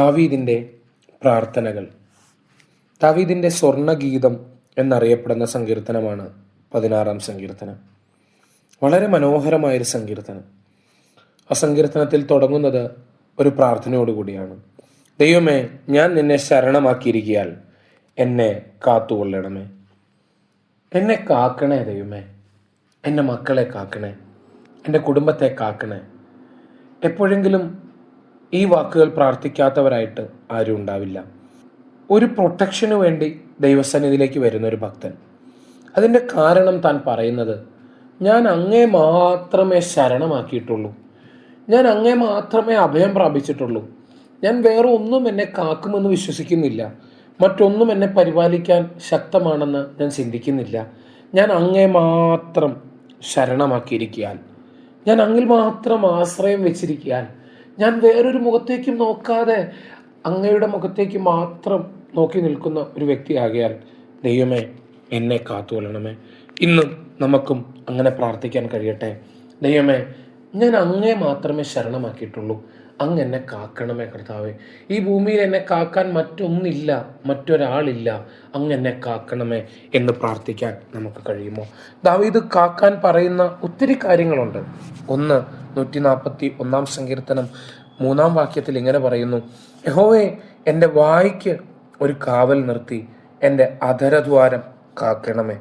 ദാവീദിൻ്റെ പ്രാർത്ഥനകൾ. ദാവീദിൻ്റെ സ്വർണ്ണഗീതം എന്നറിയപ്പെടുന്ന സങ്കീർത്തനമാണ് 16-ാം സങ്കീർത്തനം. വളരെ മനോഹരമായൊരു സങ്കീർത്തനം. ആ സങ്കീർത്തനത്തിൽ തുടങ്ങുന്നത് ഒരു പ്രാർത്ഥനയോടുകൂടിയാണ്. ദൈവമേ, ഞാൻ നിന്നെ ശരണമാക്കിയിരിക്കയാൽ എന്നെ കാത്തുകൊള്ളണമേ. എന്നെ കാക്കണേ ദൈവമേ, എൻ്റെ മക്കളെ കാക്കണേ, എൻ്റെ കുടുംബത്തെ കാക്കണേ. എപ്പോഴെങ്കിലും ഈ വാക്കുകൾ പ്രാർത്ഥിക്കാത്തവരായിട്ട് ആരും ഉണ്ടാവില്ല. ഒരു പ്രൊട്ടക്ഷന് വേണ്ടി ദൈവസന്നിധിയിലേക്ക് വരുന്ന ഒരു ഭക്തൻ. അതിൻ്റെ കാരണം താൻ പറയുന്നത്, ഞാൻ അങ്ങേ മാത്രമേ ശരണമാക്കിയിട്ടുള്ളൂ, ഞാൻ അങ്ങേ മാത്രമേ അഭയം പ്രാപിച്ചിട്ടുള്ളൂ, ഞാൻ വേറെ ഒന്നും എന്നെ കാക്കുമെന്ന് വിശ്വസിക്കുന്നില്ല, മറ്റൊന്നും എന്നെ പരിപാലിക്കാൻ ശക്തമാണെന്ന് ഞാൻ ചിന്തിക്കുന്നില്ല. ഞാൻ അങ്ങേ മാത്രം ശരണമാക്കിയിരിക്കാൻ, ഞാൻ അങ്ങിൽ മാത്രം ആശ്രയം വെച്ചിരിക്കാൻ, ഞാൻ വേറൊരു മുഖത്തേക്കും നോക്കാതെ അങ്ങയുടെ മുഖത്തേക്ക് മാത്രം നോക്കി നിൽക്കുന്ന ഒരു വ്യക്തിയാകിയാൽ ദൈവമേ, എന്നെ കാത്തുകൊള്ളണമേ. ഇന്നും നമുക്കും അങ്ങനെ പ്രാർത്ഥിക്കാൻ കഴിയട്ടെ. ദൈവമേ, ഞാൻ അങ്ങേ മാത്രമേ ശരണമാക്കിയിട്ടുള്ളൂ, അങ്ങ് എന്നെ കാക്കണമേ കർത്താവേ. ഈ ഭൂമിയിൽ എന്നെ കാക്കാൻ മറ്റൊന്നില്ല, മറ്റൊരാളില്ല, അങ്ങ് എന്നെ കാക്കണമേ എന്ന് പ്രാർത്ഥിക്കാൻ നമുക്ക് കഴിയുമോ? ദാവീദ് കാക്കാൻ പറയുന്ന ഒത്തിരി കാര്യങ്ങളുണ്ട്. ഒന്ന് 141-ാം സങ്കീർത്തനം 3-ാം വാക്യത്തിൽ ഇങ്ങനെ പറയുന്നു, യഹോവേ, എൻ്റെ വായ്ക്ക് ഒരു കാവൽ നിർത്തി എൻ്റെ അധരദ്വാരം കാക്കണമേ.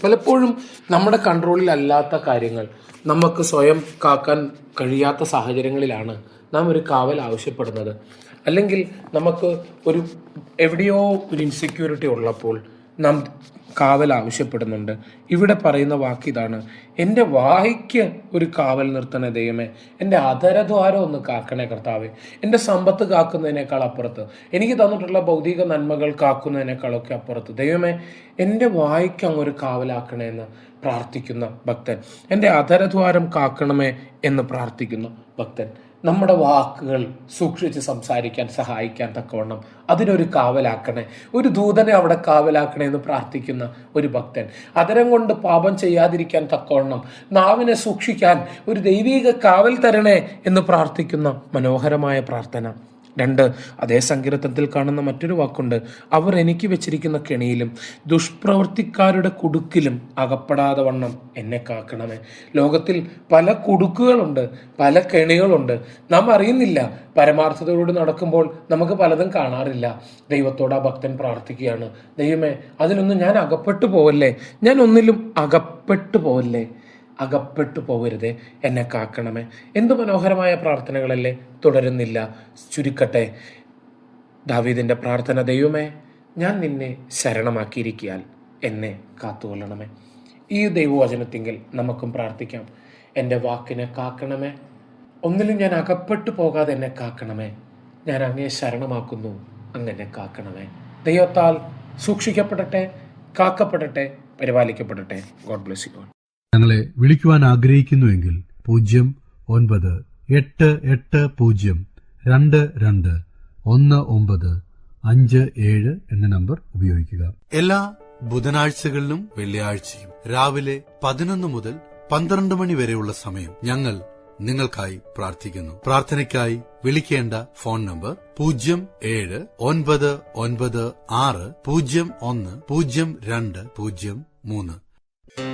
പലപ്പോഴും നമ്മുടെ കൺട്രോളിൽ അല്ലാത്ത കാര്യങ്ങൾ, നമുക്ക് സ്വയം കാക്കാൻ കഴിയാത്ത സാഹചര്യങ്ങളിലാണ് നാം ഒരു കാവൽ ആവശ്യപ്പെടുന്നത്. അല്ലെങ്കിൽ നമുക്ക് എവിടെയോ ഒരു ഇൻസെക്യൂരിറ്റി ഉള്ളപ്പോൾ നാം കാവൽ ആവശ്യപ്പെടുന്നുണ്ട്. ഇവിടെ പറയുന്ന വാക്ക് ഇതാണ്, എൻ്റെ വായ്ക്ക് ഒരു കാവൽ നിർത്തണേ ദൈവമേ, എൻ്റെ അധരദ്വാരം ഒന്ന് കാക്കണേ കർത്താവേ. എൻ്റെ സമ്പത്ത് കാക്കുന്നതിനേക്കാൾ അപ്പുറത്ത്, എനിക്ക് തന്നിട്ടുള്ള ഭൗതിക നന്മകൾ കാക്കുന്നതിനേക്കാളൊക്കെ അപ്പുറത്ത് ദൈവമേ, എൻ്റെ വായ്ക്ക് അങ്ങൊരു കാവലാക്കണേ എന്ന് പ്രാർത്ഥിക്കുന്ന ഭക്തൻ, എൻ്റെ അധരദ്വാരം കാക്കണമേ എന്ന് പ്രാർത്ഥിക്കുന്ന ഭക്തൻ. നമ്മുടെ വാക്കുകൾ സൂക്ഷിച്ച് സംസാരിക്കാൻ സഹായിക്കാൻ തക്കവണ്ണം അതിനൊരു കാവലാക്കണേ, ഒരു ദൂതനെ അവിടെ കാവലാക്കണേ എന്ന് പ്രാർത്ഥിക്കുന്ന ഒരു ഭക്തൻ. അതരം കൊണ്ട് പാപം ചെയ്യാതിരിക്കാൻ തക്കവണ്ണം നാവിനെ സൂക്ഷിക്കാൻ ഒരു ദൈവിക കാവൽ തരണേ എന്ന് പ്രാർത്ഥിക്കുന്ന മനോഹരമായ പ്രാർത്ഥന. 2, അതേ സങ്കീർത്തനത്തിൽ കാണുന്ന മറ്റൊരു വാക്കുണ്ട്, അവർ എനിക്ക് വെച്ചിരിക്കുന്ന കെണിയിലും ദുഷ്പ്രവൃത്തിക്കാരുടെ കുടുക്കിലും അകപ്പെടാതെ വണ്ണം എന്നെ കാക്കണമേ. ലോകത്തിൽ പല കുടുക്കുകളുണ്ട്, പല കെണികളുണ്ട്, നാം അറിയുന്നില്ല. പരമാർത്ഥതയോട് നടക്കുമ്പോൾ നമുക്ക് പലതും കാണാറില്ല. ദൈവത്തോട് ആ ഭക്തൻ പ്രാർത്ഥിക്കുകയാണ്, ദൈവമേ, അതിനൊന്നും ഞാൻ അകപ്പെട്ടു പോവല്ലേ, ഞാൻ ഒന്നിലും അകപ്പെട്ടു പോവല്ലേ, അകപ്പെട്ടു പോകരുതേ, എന്നെ കാക്കണമേ. എന്തു മനോഹരമായ പ്രാർത്ഥനകളല്ലേ. തുടരുന്നില്ല, ചുരുക്കട്ടെ ദാവീദിൻ്റെ പ്രാർത്ഥന, ദൈവമേ, ഞാൻ നിന്നെ ശരണമാക്കിയിരിക്കാൻ എന്നെ കാത്തുകൊള്ളണമേ. ഈ ദൈവവചനത്തിങ്കിൽ നമുക്കും പ്രാർത്ഥിക്കാം, എൻ്റെ വാക്കിനെ കാക്കണമേ, ഒന്നിലും ഞാൻ അകപ്പെട്ടു പോകാതെ എന്നെ കാക്കണമേ, ഞാൻ അങ്ങേ ശരണമാക്കുന്നു, അങ്ങനെ കാക്കണമേ. ദൈവത്താൽ സൂക്ഷിക്കപ്പെടട്ടെ, കാക്കപ്പെടട്ടെ, പരിപാലിക്കപ്പെടട്ടെ. God bless you all. ഞങ്ങളെ വിളിക്കുവാൻ ആഗ്രഹിക്കുന്നുവെങ്കിൽ 0988-22-1957 എന്ന നമ്പർ ഉപയോഗിക്കുക. എല്ലാ ബുധനാഴ്ചകളിലും വെള്ളിയാഴ്ചയും രാവിലെ 11 മുതൽ 12 മണി വരെയുള്ള സമയം ഞങ്ങൾ നിങ്ങൾക്കായി പ്രാർത്ഥിക്കുന്നു. പ്രാർത്ഥനയ്ക്കായി വിളിക്കേണ്ട ഫോൺ നമ്പർ 07-996-01-02-03.